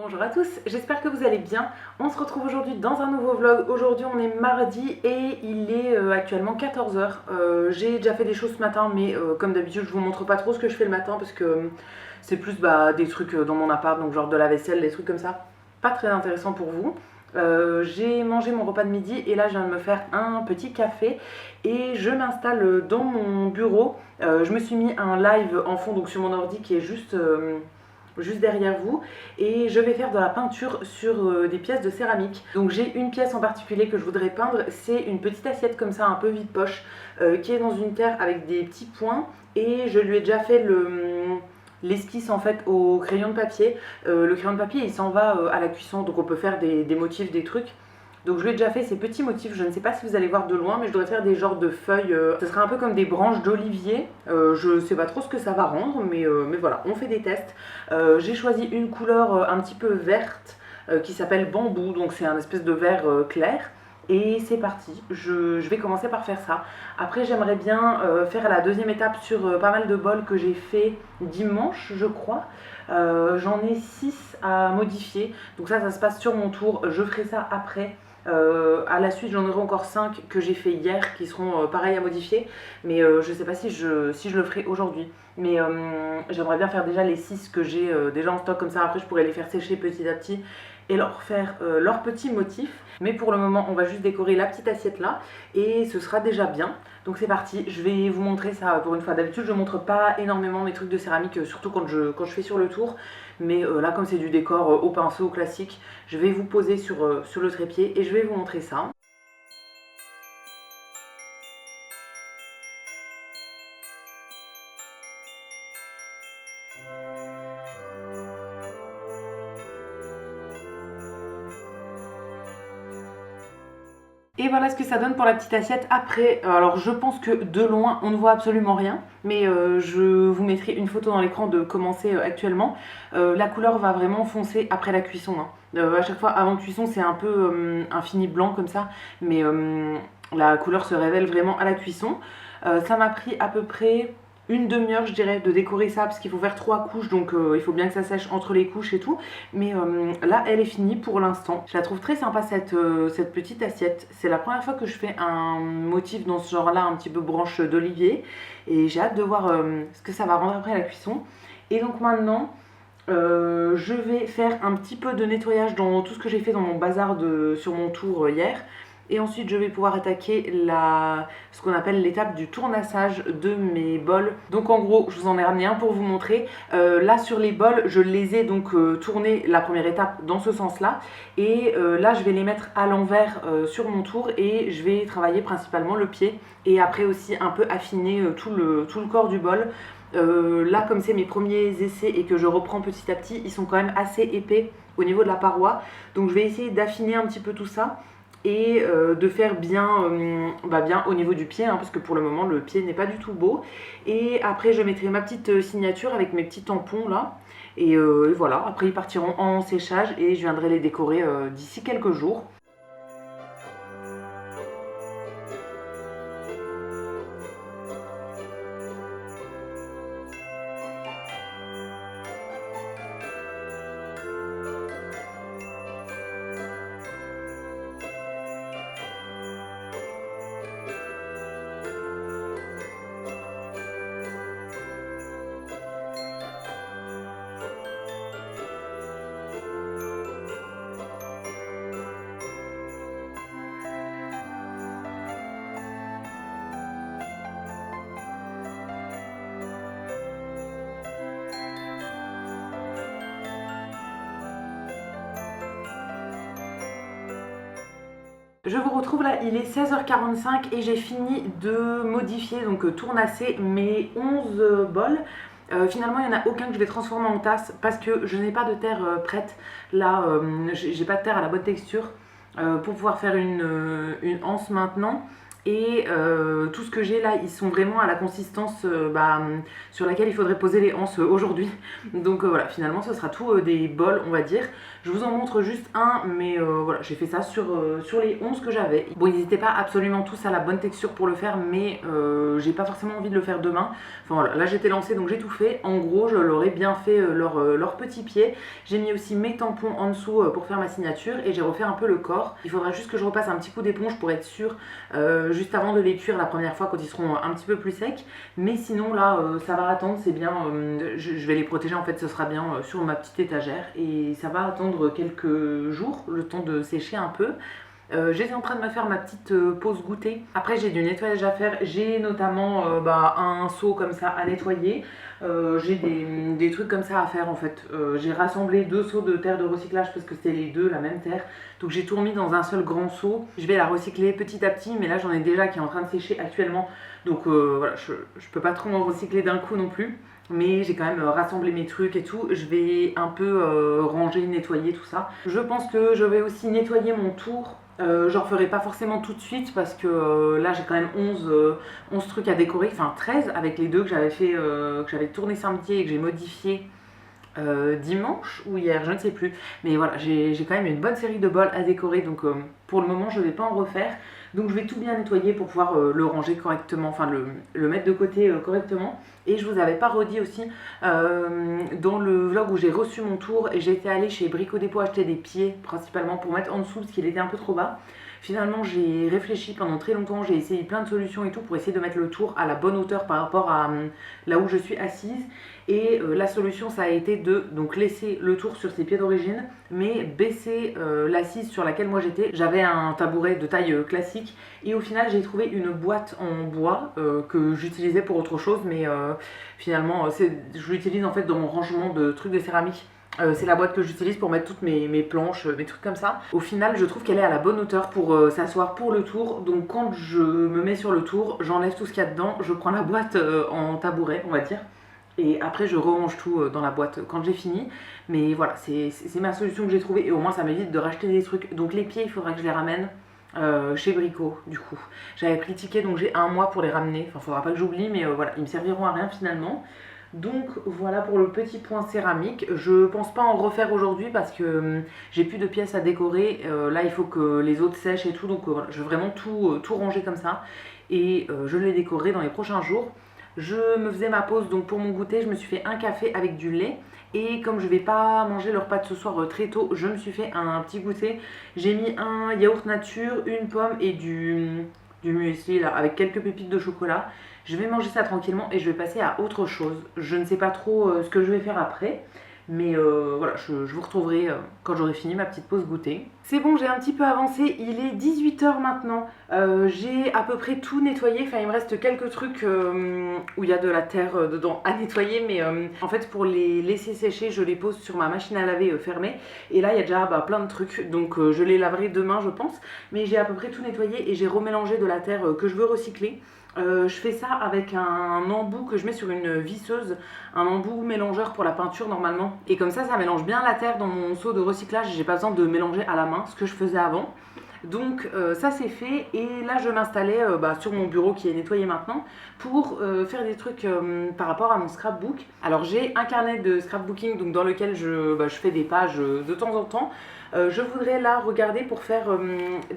Bonjour à tous, j'espère que vous allez bien. On se retrouve aujourd'hui dans un nouveau vlog. Aujourd'hui on est mardi et il est actuellement 14 h. J'ai déjà fait des choses ce matin mais comme d'habitude je vous montre pas trop ce que je fais le matin parce que c'est plus des trucs dans mon appart, donc genre de la vaisselle, des trucs comme ça. Pas très intéressant pour vous. J'ai mangé mon repas de midi et là je viens de me faire un petit café et je m'installe dans mon bureau. Je me suis mis un live en fond donc sur mon ordi qui est juste derrière vous et je vais faire de la peinture sur des pièces de céramique. Donc j'ai une pièce en particulier que je voudrais peindre, c'est une petite assiette comme ça un peu vide-poche qui est dans une terre avec des petits points et je lui ai déjà fait l'esquisse en fait au crayon de papier. Le crayon de papier il s'en va à la cuisson donc on peut faire des motifs, des trucs. Donc je lui ai déjà fait ces petits motifs, je ne sais pas si vous allez voir de loin, mais je devrais faire des genres de feuilles, ce sera un peu comme des branches d'olivier, je ne sais pas trop ce que ça va rendre, mais voilà, on fait des tests. J'ai choisi une couleur un petit peu verte qui s'appelle bambou, donc c'est un espèce de vert clair. Et c'est parti, je vais commencer par faire ça. Après j'aimerais bien faire la deuxième étape sur pas mal de bols que j'ai fait dimanche je crois. J'en ai 6 à modifier, donc ça se passe sur mon tour, je ferai ça après. À la suite j'en aurai encore 5 que j'ai fait hier qui seront pareils à modifier, mais je sais pas si je le ferai aujourd'hui, mais j'aimerais bien faire déjà les 6 que j'ai déjà en stock, comme ça après je pourrais les faire sécher petit à petit et leur faire leurs petits motifs. Mais pour le moment on va juste décorer la petite assiette là et ce sera déjà bien. Donc c'est parti, je vais vous montrer ça pour une fois. D'habitude je montre pas énormément mes trucs de céramique, surtout quand je fais sur le tour. Mais là comme c'est du décor au pinceau classique, je vais vous poser sur le trépied et je vais vous montrer ça. Et voilà ce que ça donne pour la petite assiette après. Alors je pense que de loin on ne voit absolument rien, mais je vous mettrai une photo dans l'écran de comment c'est actuellement. La couleur va vraiment foncer après la cuisson, hein. À chaque fois avant cuisson c'est un peu un fini blanc comme ça, mais la couleur se révèle vraiment à la cuisson. Ça m'a pris à peu près une demi-heure je dirais de décorer ça parce qu'il faut faire 3 couches, donc il faut bien que ça sèche entre les couches et tout. Mais là elle est finie pour l'instant. Je la trouve très sympa cette petite assiette. C'est la première fois que je fais un motif dans ce genre là, un petit peu branche d'olivier, et j'ai hâte de voir ce que ça va rendre après la cuisson. Et donc maintenant je vais faire un petit peu de nettoyage dans tout ce que j'ai fait dans mon bazar sur mon tour hier. Et ensuite je vais pouvoir attaquer ce qu'on appelle l'étape du tournassage de mes bols. Donc en gros je vous en ai ramené un pour vous montrer. Là sur les bols je les ai donc tournés la première étape dans ce sens là. Et là je vais les mettre à l'envers sur mon tour et je vais travailler principalement le pied. Et après aussi un peu affiner tout le corps du bol. Là comme c'est mes premiers essais et que je reprends petit à petit, ils sont quand même assez épais au niveau de la paroi. Donc je vais essayer d'affiner un petit peu tout ça et de faire bien au niveau du pied, hein, parce que pour le moment le pied n'est pas du tout beau. Et après je mettrai ma petite signature avec mes petits tampons là, et voilà, après ils partiront en séchage et je viendrai les décorer d'ici quelques jours. Je vous retrouve là, il est 16 h 45 et j'ai fini de modifier, donc tournasser mes 11 bols. Finalement il n'y en a aucun que je vais transformer en tasse parce que je n'ai pas de terre prête. Là j'ai pas de terre à la bonne texture pour pouvoir faire une anse maintenant. Et tout ce que j'ai là, ils sont vraiment à la consistance sur laquelle il faudrait poser les anses aujourd'hui. Donc voilà, finalement ce sera tout des bols, on va dire. Je vous en montre juste un, mais voilà, j'ai fait ça sur les 11 que j'avais. Bon, ils n'étaient pas absolument tous à la bonne texture pour le faire, mais j'ai pas forcément envie de le faire demain. Enfin voilà, là j'étais lancée donc j'ai tout fait. En gros, je leur ai bien fait leurs petits pieds. J'ai mis aussi mes tampons en dessous pour faire ma signature et j'ai refait un peu le corps. Il faudra juste que je repasse un petit coup d'éponge pour être sûre juste avant de les cuire la première fois quand ils seront un petit peu plus secs. Mais sinon là ça va attendre, c'est bien, je vais les protéger en fait, ce sera bien sur ma petite étagère et ça va attendre quelques jours, le temps de sécher un peu. J'étais en train de me faire ma petite pause goûter. Après j'ai du nettoyage à faire, j'ai notamment un seau comme ça à nettoyer. J'ai des trucs comme ça à faire en fait. J'ai rassemblé 2 seaux de terre de recyclage parce que c'était les deux la même terre. Donc j'ai tout remis dans un seul grand seau. Je vais la recycler petit à petit, mais là j'en ai déjà qui est en train de sécher actuellement. Donc voilà, je peux pas trop en recycler d'un coup non plus. Mais j'ai quand même rassemblé mes trucs et tout. Je vais un peu ranger, nettoyer tout ça. Je pense que je vais aussi nettoyer mon tour. J'en ferai pas forcément tout de suite parce que là j'ai quand même 11 trucs à décorer, enfin 13 avec les deux que j'avais fait, que j'avais tourné samedi et que j'ai modifié dimanche ou hier, je ne sais plus. Mais voilà, j'ai quand même une bonne série de bols à décorer, donc pour le moment je ne vais pas en refaire. Donc je vais tout bien nettoyer pour pouvoir le ranger correctement, enfin le mettre de côté correctement. Et je vous avais pas redit aussi, dans le vlog où j'ai reçu mon tour, et j'étais allée chez Brico Dépôt acheter des pieds, principalement pour mettre en dessous parce qu'il était un peu trop bas. Finalement j'ai réfléchi pendant très longtemps, j'ai essayé plein de solutions et tout pour essayer de mettre le tour à la bonne hauteur par rapport à là où je suis assise. Et la solution ça a été de donc laisser le tour sur ses pieds d'origine, mais baisser l'assise sur laquelle moi j'étais. J'avais un tabouret de taille classique et au final j'ai trouvé une boîte en bois que j'utilisais pour autre chose, mais finalement je l'utilise en fait dans mon rangement de trucs de céramique. C'est la boîte que j'utilise pour mettre toutes mes planches, mes trucs comme ça. Au final, je trouve qu'elle est à la bonne hauteur pour s'asseoir pour le tour. Donc quand je me mets sur le tour, j'enlève tout ce qu'il y a dedans, je prends la boîte en tabouret, on va dire. Et après, je range tout dans la boîte quand j'ai fini. Mais voilà, c'est ma solution que j'ai trouvée. Et au moins, ça m'évite de racheter des trucs. Donc les pieds, il faudra que je les ramène chez Brico, du coup. J'avais pris le ticket, donc j'ai 1 mois pour les ramener. Enfin, faudra pas que j'oublie, mais voilà, ils me serviront à rien finalement. Donc voilà pour le petit point céramique. Je pense pas en refaire aujourd'hui parce que j'ai plus de pièces à décorer. Là il faut que les autres sèchent et tout, donc voilà, je vais vraiment tout ranger comme ça. Et je les décorerai dans les prochains jours. Je me faisais ma pause donc pour mon goûter, je me suis fait un café avec du lait. Et comme je vais pas manger le repas de ce soir très tôt, je me suis fait un petit goûter. J'ai mis un yaourt nature, une pomme et du muesli là, avec quelques pépites de chocolat. Je vais manger ça tranquillement et je vais passer à autre chose. Je ne sais pas trop ce que je vais faire après. Mais voilà, je vous retrouverai quand j'aurai fini ma petite pause goûter. C'est bon, j'ai un petit peu avancé, il est 18 h maintenant. J'ai à peu près tout nettoyé, enfin il me reste quelques trucs où il y a de la terre dedans à nettoyer. Mais en fait pour les laisser sécher, je les pose sur ma machine à laver fermée. Et là il y a déjà plein de trucs, donc je les laverai demain je pense. Mais j'ai à peu près tout nettoyé et j'ai remélangé de la terre que je veux recycler. Je fais ça avec un embout que je mets sur une visseuse, un embout mélangeur pour la peinture normalement. Et comme ça mélange bien la terre dans mon seau de recyclage, j'ai pas besoin de mélanger à la main, ce que je faisais avant. Donc ça c'est fait et là je m'installais sur mon bureau qui est nettoyé maintenant pour faire des trucs par rapport à mon scrapbook. Alors j'ai un carnet de scrapbooking donc dans lequel je fais des pages de temps en temps. Je voudrais là regarder pour faire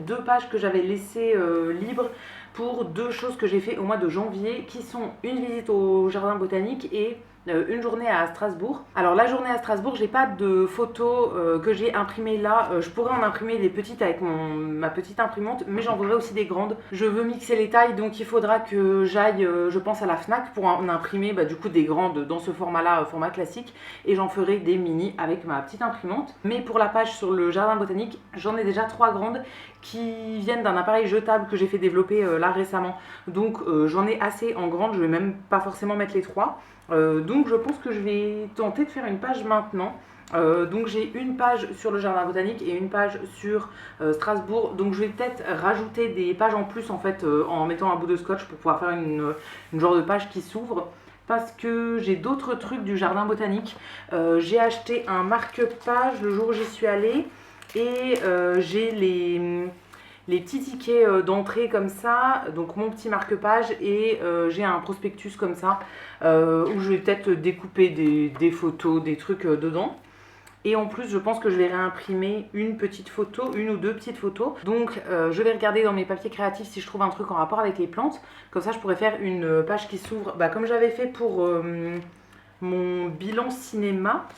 2 pages que j'avais laissées libres pour 2 choses que j'ai fait au mois de janvier qui sont une visite au jardin botanique et une journée à Strasbourg. Alors la journée à Strasbourg, j'ai pas de photos que j'ai imprimées là. Je pourrais en imprimer des petites avec ma petite imprimante, mais j'en voudrais aussi des grandes. Je veux mixer les tailles, donc il faudra que j'aille, je pense, à la Fnac pour en imprimer du coup des grandes dans ce format-là, format classique, et j'en ferai des mini avec ma petite imprimante. Mais pour la page sur le jardin botanique, j'en ai déjà 3 grandes qui viennent d'un appareil jetable que j'ai fait développer là récemment. Donc j'en ai assez en grande, je vais même pas forcément mettre les 3. Donc je pense que je vais tenter de faire une page maintenant. Donc j'ai une page sur le jardin botanique et une page sur Strasbourg. Donc je vais peut-être rajouter des pages en plus en fait en mettant un bout de scotch pour pouvoir faire une genre de page qui s'ouvre. Parce que j'ai d'autres trucs du jardin botanique. J'ai acheté un marque-page le jour où j'y suis allée. Et j'ai les petits tickets d'entrée comme ça, donc mon petit marque-page et j'ai un prospectus comme ça où je vais peut-être découper des photos, des trucs dedans. Et en plus, je pense que je vais réimprimer une petite photo, une ou deux petites photos. Donc, je vais regarder dans mes papiers créatifs si je trouve un truc en rapport avec les plantes. Comme ça, je pourrais faire une page qui s'ouvre, comme j'avais fait pour mon bilan cinéma,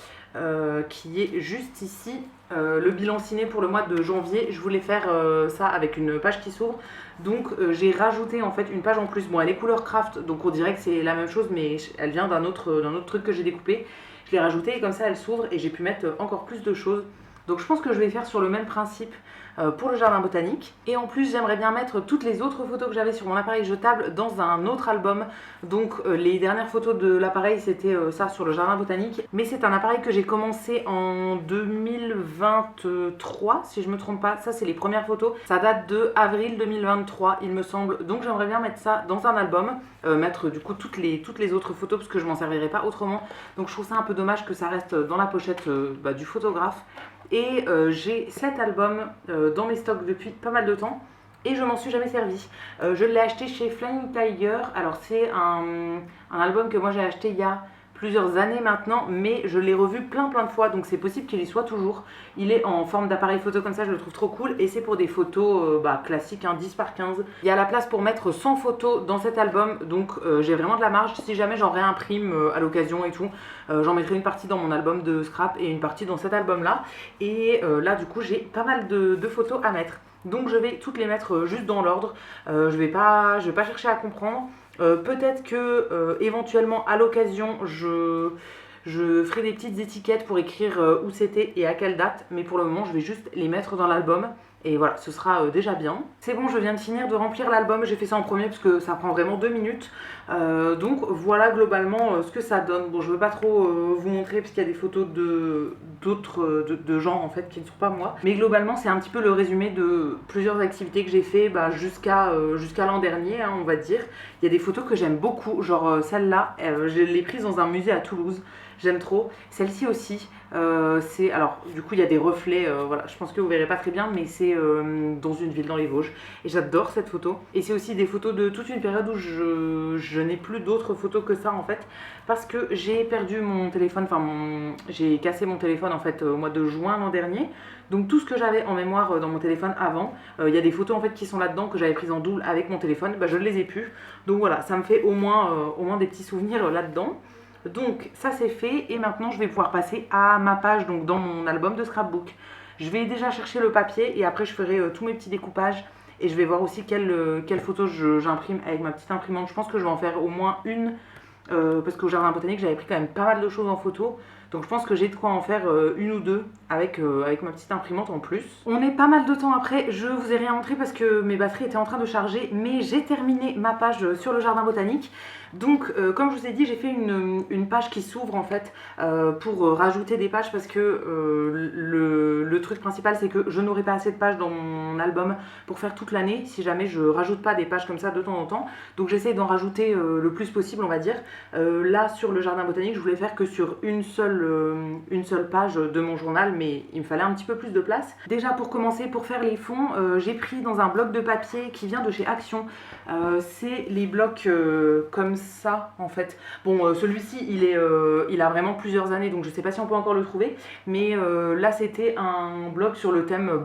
qui est juste ici. Le bilan ciné pour le mois de janvier, je voulais faire ça avec une page qui s'ouvre. Donc, j'ai rajouté en fait une page en plus. Bon, elle est couleur craft, donc on dirait que c'est la même chose, mais elle vient d'un autre truc que j'ai découpé. Je l'ai rajoutée et comme ça elle s'ouvre et j'ai pu mettre encore plus de choses. Donc je pense que je vais faire sur le même principe pour le jardin botanique. Et en plus j'aimerais bien mettre toutes les autres photos que j'avais sur mon appareil jetable dans un autre album. Donc les dernières photos de l'appareil c'était ça sur le jardin botanique. Mais c'est un appareil que j'ai commencé en 2023 si je me trompe pas. Ça c'est les premières photos. Ça date de avril 2023 il me semble. Donc j'aimerais bien mettre ça dans un album. Mettre du coup toutes les autres photos parce que je m'en servirai pas autrement. Donc je trouve ça un peu dommage que ça reste dans la pochette du photographe. Et j'ai cet album dans mes stocks depuis pas mal de temps et je m'en suis jamais servi. Je l'ai acheté chez Flying Tiger. Alors c'est un album que moi j'ai acheté il y a plusieurs années maintenant, mais je l'ai revu plein de fois, donc c'est possible qu'il y soit toujours. Il est en forme d'appareil photo comme ça, je le trouve trop cool, et c'est pour des photos classiques, 10 par 15. Il y a la place pour mettre 100 photos dans cet album, donc j'ai vraiment de la marge. Si jamais j'en réimprime à l'occasion et tout, j'en mettrai une partie dans mon album de scrap et une partie dans cet album là. Et là du coup j'ai pas mal de photos à mettre. Donc je vais toutes les mettre juste dans l'ordre. Je vais pas chercher à comprendre. Peut-être que éventuellement à l'occasion je ferai des petites étiquettes pour écrire où c'était et à quelle date, mais pour le moment je vais juste les mettre dans l'album. Et voilà, ce sera déjà bien. C'est bon, je viens de finir de remplir l'album. J'ai fait ça en premier parce que ça prend vraiment 2 minutes. Donc voilà globalement ce que ça donne. Bon, je veux pas trop vous montrer parce qu'il y a des photos d'autres gens en fait qui ne sont pas moi. Mais globalement, c'est un petit peu le résumé de plusieurs activités que j'ai fait jusqu'à l'an dernier, hein, on va dire. Il y a des photos que j'aime beaucoup, genre celle-là, je l'ai prise dans un musée à Toulouse. J'aime trop. Celle-ci aussi. Alors du coup il y a des reflets, voilà, je pense que vous verrez pas très bien, mais c'est dans une ville dans les Vosges et j'adore cette photo. Et c'est aussi des photos de toute une période où je n'ai plus d'autres photos que ça en fait, parce que j'ai perdu mon téléphone, j'ai cassé mon téléphone en fait au mois de juin l'an dernier. Donc tout ce que j'avais en mémoire dans mon téléphone avant, il y a des photos en fait qui sont là-dedans que j'avais prises en double avec mon téléphone, je ne les ai plus. Donc voilà, ça me fait au moins des petits souvenirs là-dedans. Donc ça c'est fait et maintenant je vais pouvoir passer à ma page donc dans mon album de scrapbook. Je vais déjà chercher le papier et après je ferai tous mes petits découpages et je vais voir aussi quelle photo j'imprime avec ma petite imprimante. Je pense que je vais en faire au moins une parce qu'au jardin botanique j'avais pris quand même pas mal de choses en photo. Donc je pense que j'ai de quoi en faire une ou deux avec ma petite imprimante en plus. On est pas mal de temps après, je vous ai rien montré parce que mes batteries étaient en train de charger, mais j'ai terminé ma page sur le jardin botanique. Donc comme je vous ai dit, j'ai fait une page qui s'ouvre en fait pour rajouter des pages parce que le truc principal c'est que je n'aurai pas assez de pages dans mon album pour faire toute l'année si jamais je rajoute pas des pages comme ça de temps en temps. Donc j'essaie d'en rajouter le plus possible on va dire. Là sur le jardin botanique je voulais faire que sur une seule page de mon journal, mais il me fallait un petit peu plus de place. Déjà pour commencer, pour faire les fonds, j'ai pris dans un bloc de papier qui vient de chez Action. C'est les blocs comme ça en fait. Bon celui-ci il a vraiment plusieurs années donc je sais pas si on peut encore le trouver, mais là c'était un bloc sur le thème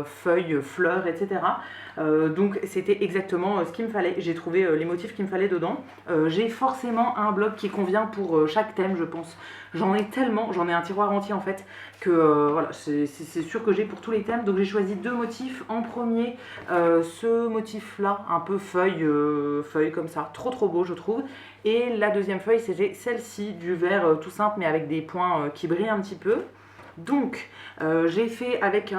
feuilles, fleurs, etc. Donc c'était exactement ce qu'il me fallait. J'ai trouvé les motifs qu'il me fallait dedans. J'ai forcément un bloc qui convient pour chaque thème je pense. J'en ai tellement, j'en ai un tiroir entier en fait, que voilà, c'est sûr que j'ai pour tous les thèmes. Donc j'ai choisi deux motifs. En premier, ce motif là, un peu feuille comme ça, trop beau je trouve. Et la deuxième feuille, c'était celle-ci, du vert tout simple mais avec des points qui brillent un petit peu. Donc j'ai fait avec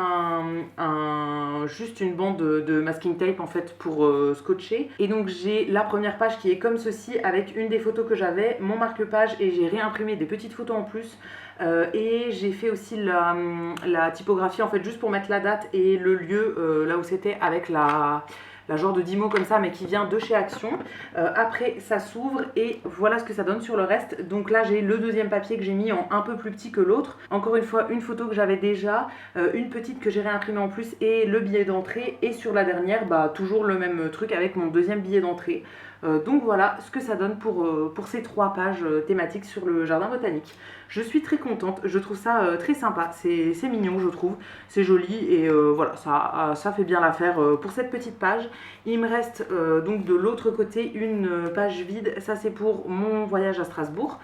juste une bande de masking tape en fait pour scotcher. Et donc j'ai la première page qui est comme ceci avec une des photos que j'avais, mon marque-page, et j'ai réimprimé des petites photos en plus. Et j'ai fait aussi la typographie en fait juste pour mettre la date et le lieu là où c'était avec la genre de 10 mots comme ça, mais qui vient de chez Action. Après, ça s'ouvre et voilà ce que ça donne sur le reste. Donc là, j'ai le deuxième papier que j'ai mis en un peu plus petit que l'autre. Encore une fois, une photo que j'avais déjà, une petite que j'ai réimprimée en plus et le billet d'entrée. Et sur la dernière, bah, toujours le même truc avec mon deuxième billet d'entrée. Donc voilà ce que ça donne pour ces 3 pages thématiques sur le jardin botanique. Je suis très contente, je trouve ça très sympa, c'est mignon je trouve, c'est joli et voilà, ça fait bien l'affaire pour cette petite page. Il me reste donc de l'autre côté une page vide, ça c'est pour mon voyage à Strasbourg,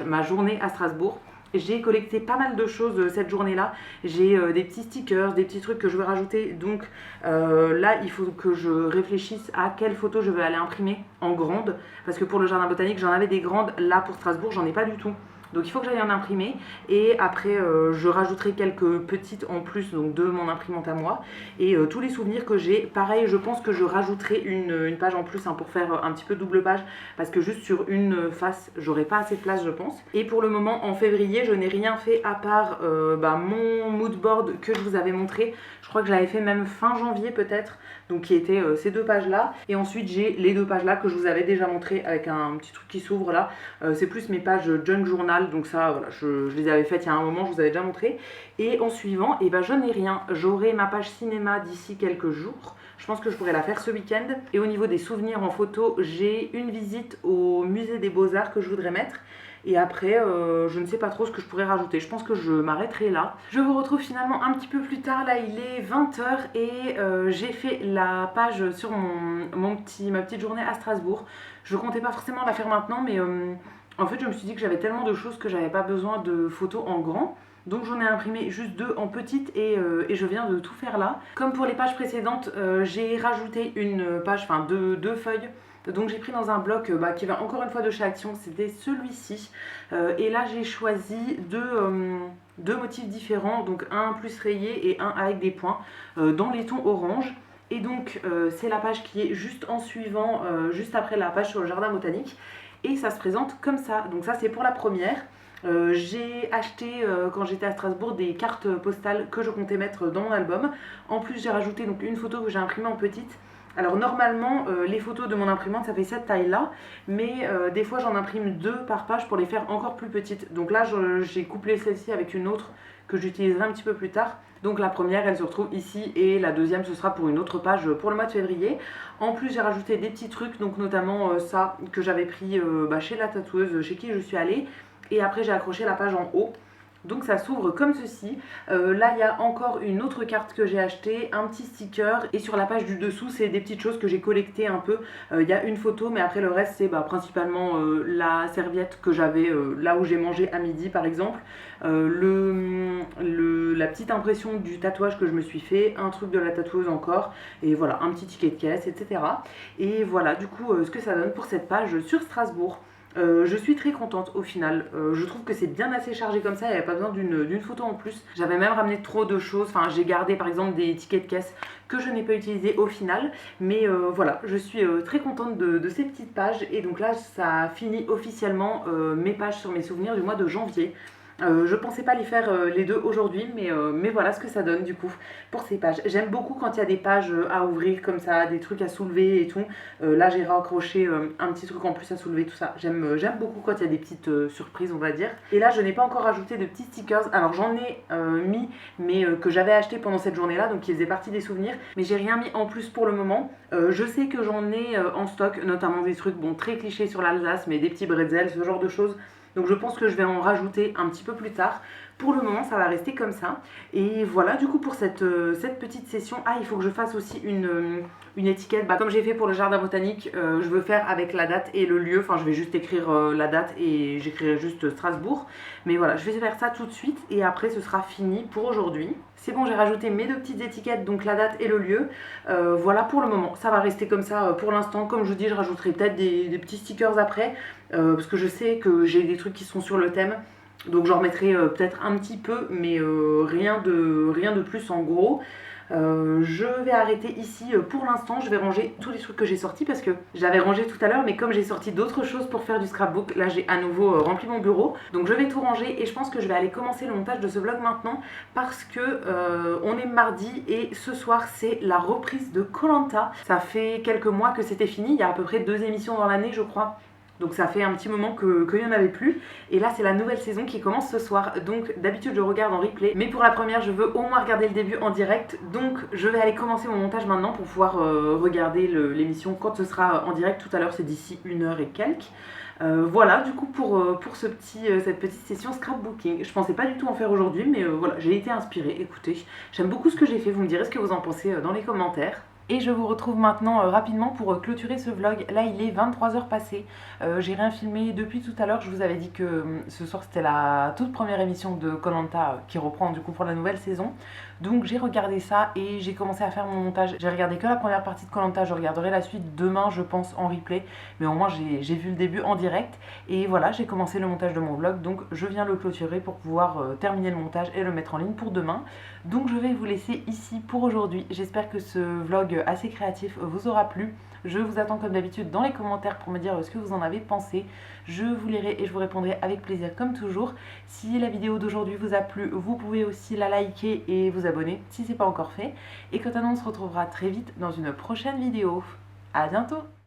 ma journée à Strasbourg. J'ai collecté pas mal de choses cette journée-là. J'ai des petits stickers, des petits trucs que je veux rajouter. Donc là, il faut que je réfléchisse à quelle photo je vais aller imprimer en grande. Parce que pour le jardin botanique, j'en avais des grandes. Là, pour Strasbourg, j'en ai pas du tout. Donc il faut que j'aille en imprimer et après je rajouterai quelques petites en plus donc de mon imprimante à moi et tous les souvenirs que j'ai. Pareil, je pense que je rajouterai une page en plus pour faire un petit peu double page parce que juste sur une face j'aurai pas assez de place je pense. Et pour le moment en février je n'ai rien fait à part mon mood board que je vous avais montré. Je crois que je l'avais fait même fin janvier peut-être, donc qui était ces 2 pages là. Et ensuite j'ai les 2 pages là que je vous avais déjà montré avec un petit truc qui s'ouvre là. C'est plus mes pages junk journal, donc ça voilà, je les avais faites il y a un moment, je vous avais déjà montré. Et en suivant, et ben je n'ai rien. J'aurai ma page cinéma d'ici quelques jours. Je pense que je pourrais la faire ce week-end. Et au niveau des souvenirs en photo, j'ai une visite au musée des Beaux-Arts que je voudrais mettre. Et après, je ne sais pas trop ce que je pourrais rajouter. Je pense que je m'arrêterai là. Je vous retrouve finalement un petit peu plus tard. Là, il est 20 h et j'ai fait la page sur ma petite journée à Strasbourg. Je ne comptais pas forcément la faire maintenant, mais en fait, je me suis dit que j'avais tellement de choses que j'avais pas besoin de photos en grand. Donc j'en ai imprimé juste 2 en petite et je viens de tout faire là. Comme pour les pages précédentes, j'ai rajouté une page, enfin deux feuilles. Donc j'ai pris dans un bloc qui va encore une fois de chez Action, c'était celui-ci. Et là j'ai choisi deux motifs différents, donc un plus rayé et un avec des points, dans les tons orange. Et donc c'est la page qui est juste en suivant, juste après la page sur le jardin botanique. Et ça se présente comme ça, donc ça c'est pour la première. J'ai acheté quand j'étais à Strasbourg des cartes postales que je comptais mettre dans mon album. En plus j'ai rajouté donc une photo que j'ai imprimée en petite. Alors normalement les photos de mon imprimante ça fait cette taille là, mais des fois j'en imprime 2 par page pour les faire encore plus petites. Donc là j'ai couplé celle-ci avec une autre que j'utiliserai un petit peu plus tard. Donc la première elle se retrouve ici et la deuxième ce sera pour une autre page pour le mois de février. En plus j'ai rajouté des petits trucs, donc notamment ça que j'avais pris chez la tatoueuse chez qui je suis allée. Et après j'ai accroché la page en haut. Donc ça s'ouvre comme ceci. Là il y a encore une autre carte que j'ai achetée, un petit sticker. Et sur la page du dessous c'est des petites choses que j'ai collectées un peu. Il y a une photo mais après le reste c'est principalement la serviette que j'avais là où j'ai mangé à midi par exemple. La petite impression du tatouage que je me suis fait, un truc de la tatoueuse encore. Et voilà, un petit ticket de caisse, etc. Et voilà du coup ce que ça donne pour cette page sur Strasbourg. Je suis très contente au final, je trouve que c'est bien assez chargé comme ça, il n'y avait pas besoin d'une photo en plus. J'avais même ramené trop de choses, enfin j'ai gardé par exemple des tickets de caisse que je n'ai pas utilisés au final. Mais voilà, je suis très contente de ces petites pages et donc là ça finit officiellement mes pages sur mes souvenirs du mois de janvier. Je pensais pas les faire les deux aujourd'hui, mais voilà ce que ça donne du coup pour ces pages. J'aime beaucoup quand il y a des pages à ouvrir comme ça, des trucs à soulever et tout. Là j'ai raccroché un petit truc en plus à soulever, tout ça. J'aime beaucoup quand il y a des petites surprises on va dire. Et là je n'ai pas encore ajouté de petits stickers. Alors j'en ai mis, mais que j'avais acheté pendant cette journée là, donc qui faisaient partie des souvenirs. Mais j'ai rien mis en plus pour le moment. Je sais que j'en ai en stock, notamment des trucs très clichés sur l'Alsace, mais des petits bretzels, ce genre de choses. Donc je pense que je vais en rajouter un petit peu plus tard. Pour le moment ça va rester comme ça. Et voilà du coup pour cette petite session. Ah, il faut que je fasse aussi une étiquette. Comme j'ai fait pour le jardin botanique, je veux faire avec la date et le lieu. Enfin je vais juste écrire la date et j'écrirai juste Strasbourg. Mais voilà, je vais faire ça tout de suite et après ce sera fini pour aujourd'hui. C'est bon, j'ai rajouté mes 2 petites étiquettes, donc la date et le lieu. Voilà pour le moment, ça va rester comme ça pour l'instant. Comme je vous dis, je rajouterai peut-être des petits stickers après. Parce que je sais que j'ai des trucs qui sont sur le thème. Donc j'en remettrai peut-être un petit peu, mais rien de plus en gros. Je vais arrêter ici pour l'instant. Je vais ranger tous les trucs que j'ai sortis parce que j'avais rangé tout à l'heure, mais comme j'ai sorti d'autres choses pour faire du scrapbook, là j'ai à nouveau rempli mon bureau. Donc je vais tout ranger et je pense que je vais aller commencer le montage de ce vlog maintenant parce que on est mardi et ce soir c'est la reprise de Koh Lanta. Ça fait quelques mois que c'était fini, il y a à peu près 2 émissions dans l'année je crois. Donc ça fait un petit moment qu'il n'y en avait plus. Et là c'est la nouvelle saison qui commence ce soir. Donc d'habitude je regarde en replay. Mais pour la première je veux au moins regarder le début en direct. Donc je vais aller commencer mon montage maintenant pour pouvoir regarder l'émission quand ce sera en direct. Tout à l'heure c'est d'ici 1h et quelques. Voilà du coup pour cette petite session scrapbooking. Je pensais pas du tout en faire aujourd'hui mais voilà, j'ai été inspirée. Écoutez, j'aime beaucoup ce que j'ai fait. Vous me direz ce que vous en pensez dans les commentaires. Et je vous retrouve maintenant rapidement pour clôturer ce vlog. Là il est 23h passées, j'ai rien filmé depuis tout à l'heure. Je vous avais dit que ce soir c'était la toute première émission de Koh Lanta qui reprend du coup pour la nouvelle saison. Donc j'ai regardé ça et j'ai commencé à faire mon montage. J'ai regardé que la première partie de Koh Lanta, je regarderai la suite demain je pense en replay. Mais au moins j'ai vu le début en direct. Et voilà, j'ai commencé le montage de mon vlog. Donc je viens le clôturer pour pouvoir terminer le montage et le mettre en ligne pour demain. Donc je vais vous laisser ici pour aujourd'hui. J'espère que ce vlog assez créatif vous aura plu. Je vous attends comme d'habitude dans les commentaires pour me dire ce que vous en avez pensé. Je vous lirai et je vous répondrai avec plaisir comme toujours. Si la vidéo d'aujourd'hui vous a plu, vous pouvez aussi la liker et vous abonner si ce n'est pas encore fait. Et quant à nous, on se retrouvera très vite dans une prochaine vidéo. À bientôt!